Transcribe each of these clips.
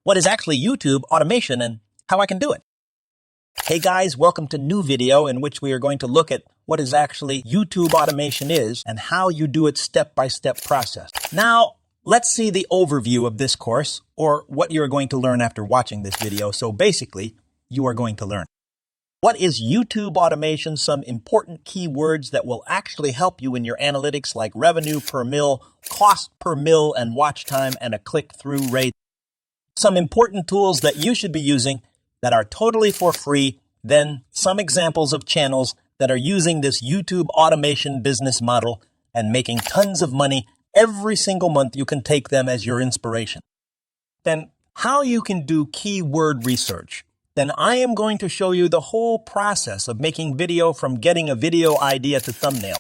what is actually YouTube automation and how I can do it. Hey guys, welcome to a new video in which we are going to look at what is actually YouTube automation is and how you do it step-by-step process. Now, let's see the overview of this course or what you're going to learn after watching this video. So basically, you are going to learn what is YouTube automation, some important keywords that will actually help you in your analytics like revenue per mil, cost per mil, and watch time, and a click-through rate. Some important tools that you should be using that are totally for free, then some examples of channels that are using this YouTube automation business model and making tons of money every single month. You can take them as your inspiration. Then how you can do keyword research. Then I am going to show you the whole process of making video from getting a video idea to thumbnail,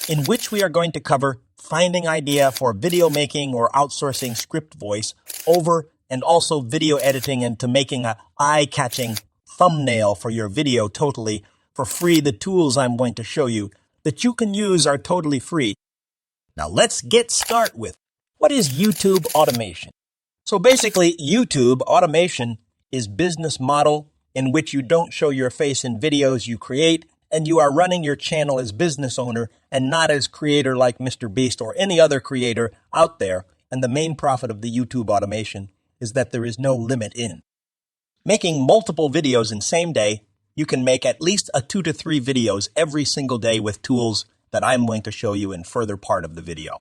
in which we are going to cover finding idea for video making or outsourcing script voice over and also video editing and to making a eye-catching thumbnail for your video totally for free. The tools I'm going to show you that you can use are totally free. Now let's get started with what is YouTube automation. So basically, YouTube automation is business model in which you don't show your face in videos you create and you are running your channel as business owner and not as creator like Mr. Beast or any other creator out there. And the main profit of the YouTube automation is that there is no limit in making multiple videos in same day. You can make at least 2 to 3 videos every single day with tools that I'm going to show you in further part of the video.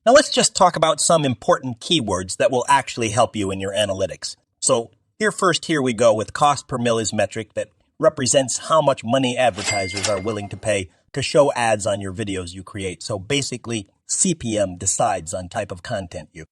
Now let's just talk about some important keywords that will actually help you in your analytics. So here we go with cost per mil is metric that represents how much money advertisers are willing to pay to show ads on your videos you create. So basically, CPM decides on type of content you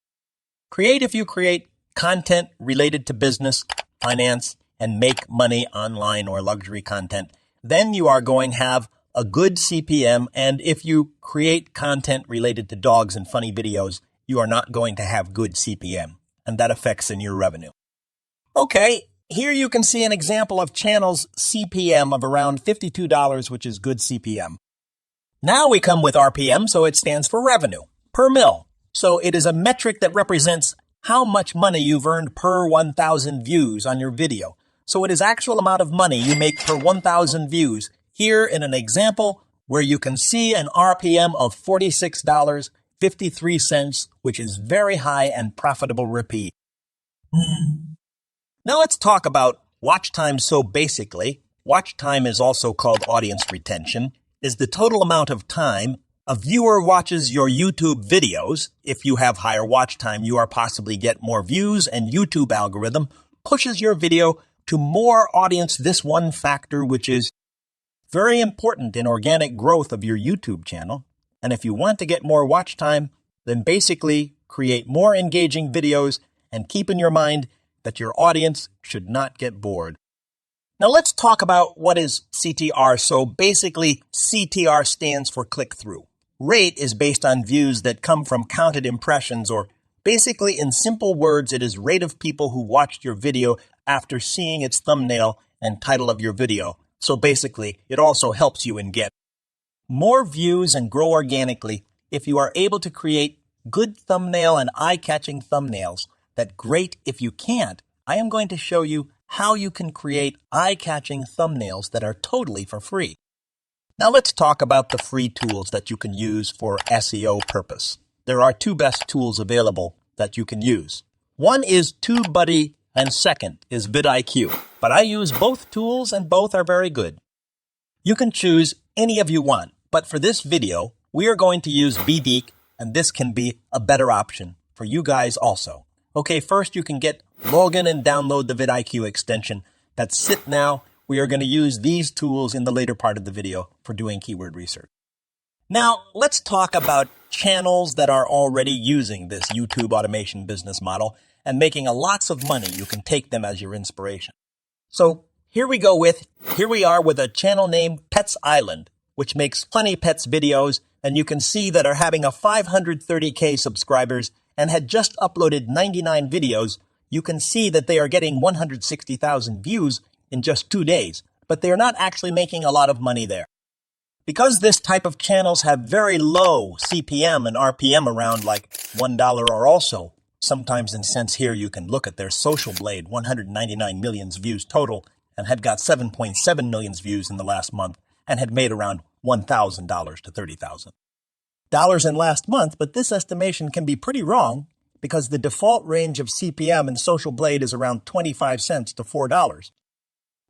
create. If you create content related to business, finance, and make money online or luxury content, then you are going to have a good CPM. And if you create content related to dogs and funny videos, you are not going to have good CPM, and that affects in your revenue. Okay, here you can see an example of channel's CPM of around $52, which is good CPM. Now we come with RPM, so it stands for revenue per mil. So it is a metric that represents how much money you've earned per 1,000 views on your video. So it is actual amount of money you make per 1,000 views. Here in an example where you can see an RPM of $46.53, which is very high and profitable repeat. Now let's talk about watch time. So basically, watch time is also called audience retention, is the total amount of time a viewer watches your YouTube videos. If you have higher watch time, you are possibly get more views, and YouTube algorithm pushes your video to more audience. This one factor, which is very important in organic growth of your YouTube channel. And if you want to get more watch time, then basically create more engaging videos and keep in your mind that your audience should not get bored. Now let's talk about what is CTR. So basically, CTR stands for click-through. Rate is based on views that come from counted impressions, or basically in simple words, it is rate of people who watched your video after seeing its thumbnail and title of your video. So basically, it also helps you in get more views and grow organically if you are able to create good thumbnail and eye-catching thumbnails. That great. If you can't, I am going to show you how you can create eye-catching thumbnails that are totally for free. Now let's talk about the free tools that you can use for SEO purpose. There are 2 best tools available that you can use. One is TubeBuddy and second is vidIQ. But I use both tools and both are very good. You can choose any of you want, but for this video, we are going to use Beak, and this can be a better option for you guys also. Okay, first you can log in and download the vidIQ extension. That's it now. We are going to use these tools in the later part of the video for doing keyword research. Now, let's talk about channels that are already using this YouTube automation business model and making lots of money. You can take them as your inspiration. So here we are with a channel named Pets Island, which makes funny pets videos, and you can see that are having a 530K subscribers and had just uploaded 99 videos. You can see that they are getting 160,000 views in just 2 days, but they are not actually making a lot of money there. Because this type of channels have very low CPM and RPM around like $1 or also, Sometimes in sense here you can look at their Social Blade, 199 million views total, and had got 7.7 million views in the last month and had made around $1,000 to $30,000 in last month, but this estimation can be pretty wrong because the default range of CPM in Social Blade is around 25 cents to $4.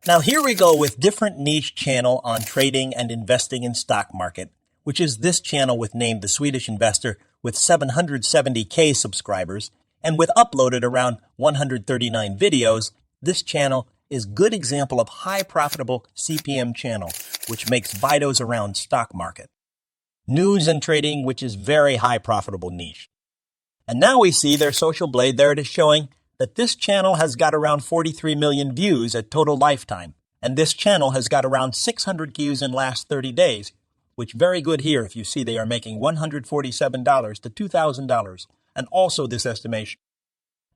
Now here we go with different niche channel on trading and investing in stock market, which is this channel with named The Swedish Investor with 770K subscribers, and with uploaded around 139 videos. This channel is good example of high profitable CPM channel, which makes videos around stock market. News and trading, which is very high profitable niche. And now we see their Social Blade. There it is showing that this channel has got around 43 million views at total lifetime. And this channel has got around 600 views in last 30 days, which very good here if you see they are making $147 to $2,000. And also this estimation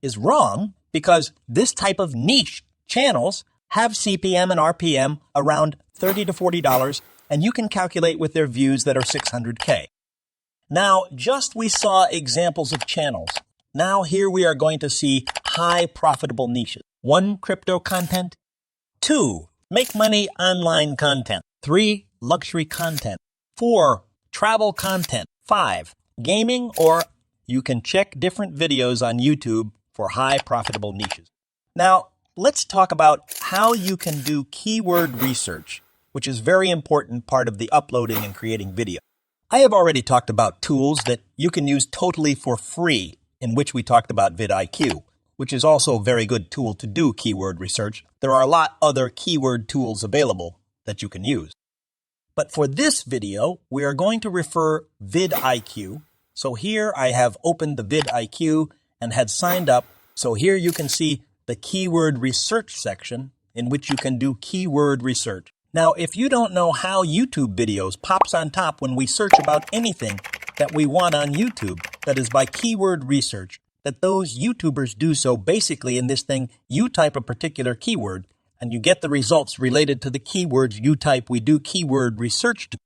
is wrong because this type of niche channels have CPM and RPM around $30 to $40, and you can calculate with their views that are 600K. Now, just we saw examples of channels. Now here we are going to see high profitable niches. 1, crypto content. 2, make money online content. 3, luxury content. 4, travel content. 5, gaming, or you can check different videos on YouTube for high profitable niches. Now, let's talk about how you can do keyword research, which is very important part of the uploading and creating video. I have already talked about tools that you can use totally for free, in which we talked about vidIQ, which is also a very good tool to do keyword research. There are a lot other keyword tools available that you can use. But for this video, we are going to refer vidIQ. So here I have opened the vidIQ and had signed up. So here you can see the keyword research section in which you can do keyword research. Now, if you don't know how YouTube videos pops on top when we search about anything that we want on YouTube, that is by keyword research, that those YouTubers do so basically in this thing, you type a particular keyword and you get the results related to the keywords you type. We do keyword research to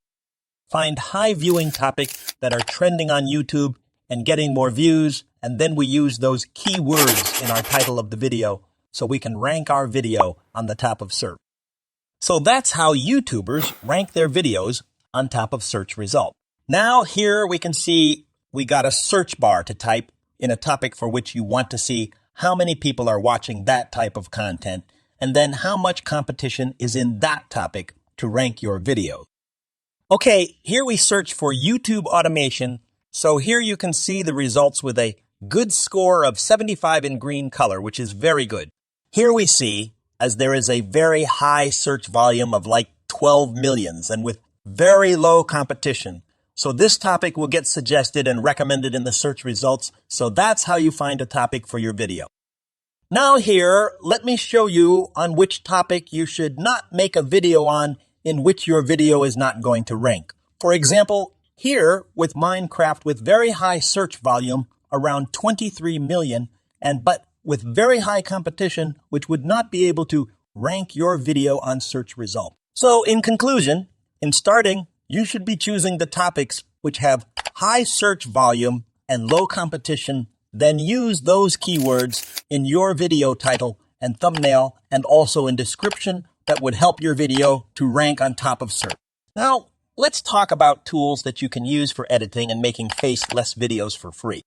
find high viewing topics that are trending on YouTube and getting more views, and then we use those keywords in our title of the video so we can rank our video on the top of search. So that's how YouTubers rank their videos on top of search result. Now here we can see we got a search bar to type in a topic for which you want to see how many people are watching that type of content, and then how much competition is in that topic to rank your video. Okay, here we search for YouTube automation. So here you can see the results with a good score of 75 in green color, which is very good. Here we see, as there is a very high search volume of like 12 millions and with very low competition. So this topic will get suggested and recommended in the search results. So that's how you find a topic for your video. Now here, let me show you on which topic you should not make a video on in which your video is not going to rank. For example, here with Minecraft with very high search volume, around 23 million, but with very high competition, which would not be able to rank your video on search result. So in conclusion, in starting, you should be choosing the topics which have high search volume and low competition, then use those keywords in your video title and thumbnail and also in description that would help your video to rank on top of search. Now, let's talk about tools that you can use for editing and making faceless videos for free.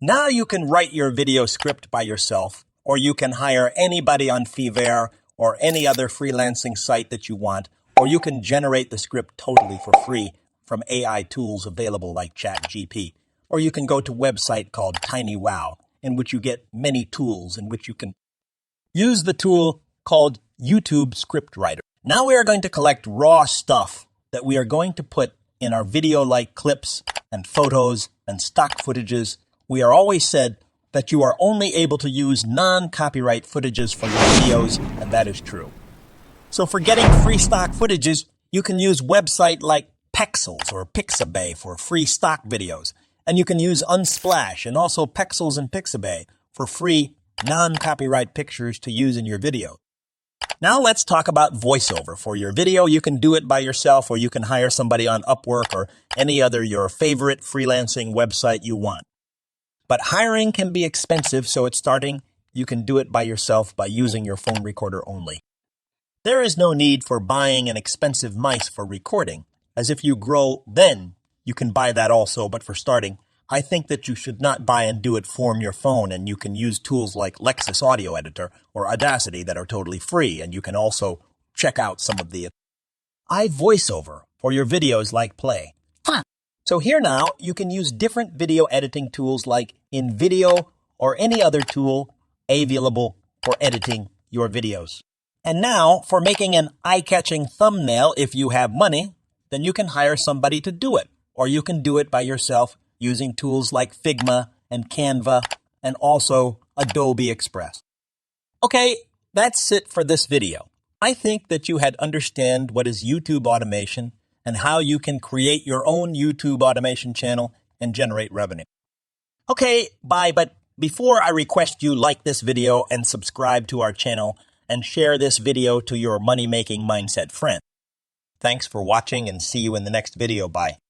Now you can write your video script by yourself, or you can hire anybody on Fiverr or any other freelancing site that you want, or you can generate the script totally for free from AI tools available like ChatGPT. Or you can go to a website called TinyWow, in which you get many tools in which you can use the tool called YouTube Script Writer. Now we are going to collect raw stuff that we are going to put in our video like clips and photos and stock footages. We are always said that you are only able to use non-copyright footages for your videos, and that is true. So for getting free stock footages, you can use website like Pexels or Pixabay for free stock videos. And you can use Unsplash and also Pexels and Pixabay for free non-copyright pictures to use in your video. Now let's talk about voiceover. For your video, you can do it by yourself, or you can hire somebody on Upwork or any other your favorite freelancing website you want. But hiring can be expensive, so at starting, you can do it by yourself by using your phone recorder only. There is no need for buying an expensive mic for recording, as if you grow, then you can buy that also, but for starting, I think that you should not buy and do it from your phone, and you can use tools like Lexus Audio Editor or Audacity that are totally free, and you can also check out some of the iVoiceover for your videos like Play. So here now, you can use different video editing tools like InVideo or any other tool available for editing your videos. And now, for making an eye-catching thumbnail, if you have money, then you can hire somebody to do it, or you can do it by yourself using tools like Figma and Canva and also Adobe Express. Okay, that's it for this video. I think that you had understand what is YouTube automation and how you can create your own YouTube automation channel and generate revenue. Okay, bye, but before I request you like this video and subscribe to our channel and share this video to your money-making mindset friend. Thanks for watching and see you in the next video. Bye.